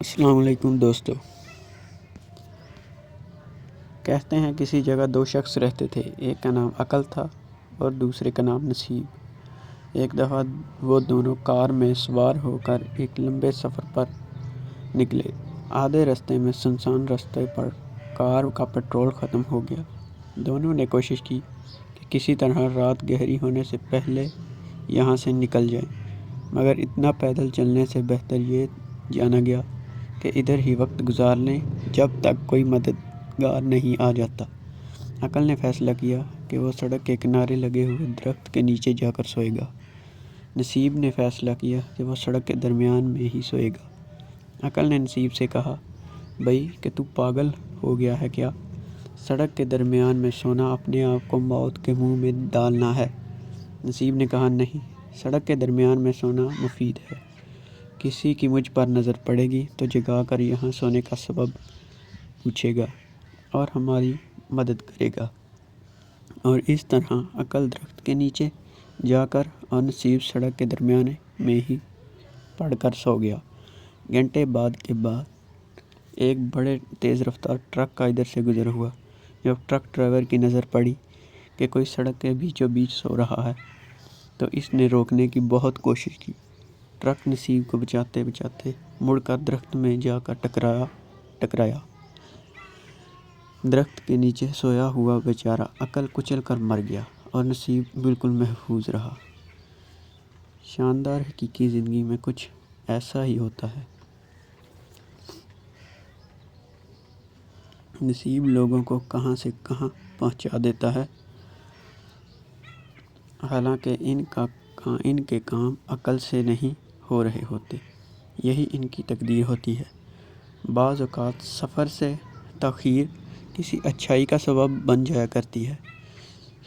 السلام علیکم دوستو۔ کہتے ہیں کسی جگہ دو شخص رہتے تھے، ایک کا نام عقل تھا اور دوسرے کا نام نصیب۔ ایک دفعہ وہ دونوں کار میں سوار ہو کر ایک لمبے سفر پر نکلے۔ آدھے راستے میں سنسان راستے پر کار کا پٹرول ختم ہو گیا۔ دونوں نے کوشش کی کہ کسی طرح رات گہری ہونے سے پہلے یہاں سے نکل جائیں، مگر اتنا پیدل چلنے سے بہتر یہ جانا گیا کہ ادھر ہی وقت گزار لیں جب تک کوئی مددگار نہیں آ جاتا۔ عقل نے فیصلہ کیا کہ وہ سڑک کے کنارے لگے ہوئے درخت کے نیچے جا کر سوئے گا۔ نصیب نے فیصلہ کیا کہ وہ سڑک کے درمیان میں ہی سوئے گا۔ عقل نے نصیب سے کہا، بھائی کہ تو پاگل ہو گیا ہے کیا؟ سڑک کے درمیان میں سونا اپنے آپ کو موت کے منہ میں ڈالنا ہے۔ نصیب نے کہا، نہیں، سڑک کے درمیان میں سونا مفید ہے۔ کسی کی مجھ پر نظر پڑے گی تو جگا کر یہاں سونے کا سبب پوچھے گا اور ہماری مدد کرے گا۔ اور اس طرح عقل درخت کے نیچے جا کر اور نصیب سڑک کے درمیان میں ہی پڑ کر سو گیا۔ گھنٹے بعد ایک بڑے تیز رفتار ٹرک کا ادھر سے گزر ہوا۔ جب ٹرک ڈرائیور کی نظر پڑی کہ کوئی سڑک کے بیچوں بیچ سو رہا ہے تو اس نے روکنے کی بہت کوشش کی۔ ٹرک نصیب کو بچاتے بچاتے مڑ کر درخت میں جا کر ٹکرایا۔ درخت کے نیچے سویا ہوا بیچارہ عقل کچل کر مر گیا اور نصیب بالکل محفوظ رہا۔ شاندار حقیقی زندگی میں کچھ ایسا ہی ہوتا ہے۔ نصیب لوگوں کو کہاں سے کہاں پہنچا دیتا ہے، حالانکہ ان کے کام عقل سے نہیں ہو رہے ہوتے، یہی ان کی تقدیر ہوتی ہے۔ بعض اوقات سفر سے تاخیر کسی اچھائی کا سبب بن جایا کرتی ہے۔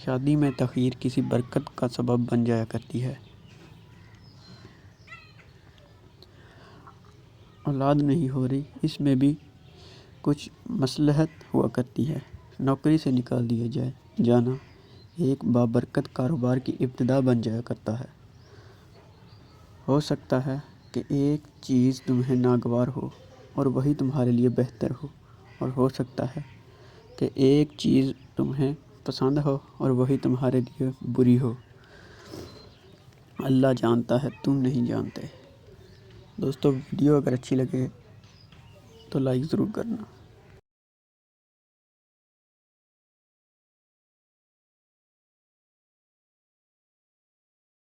شادی میں تاخیر کسی برکت کا سبب بن جایا کرتی ہے۔ اولاد نہیں ہو رہی، اس میں بھی کچھ مصلحت ہوا کرتی ہے۔ نوکری سے نکال دیا جانا ایک بابرکت کاروبار کی ابتدا بن جایا کرتا ہے۔ ہو سکتا ہے کہ ایک چیز تمہیں ناگوار ہو اور وہی تمہارے لیے بہتر ہو، اور ہو سکتا ہے کہ ایک چیز تمہیں پسند ہو اور وہی تمہارے لیے بری ہو۔ اللہ جانتا ہے، تم نہیں جانتے۔ دوستو، ویڈیو اگر اچھی لگے تو لائک ضرور کرنا۔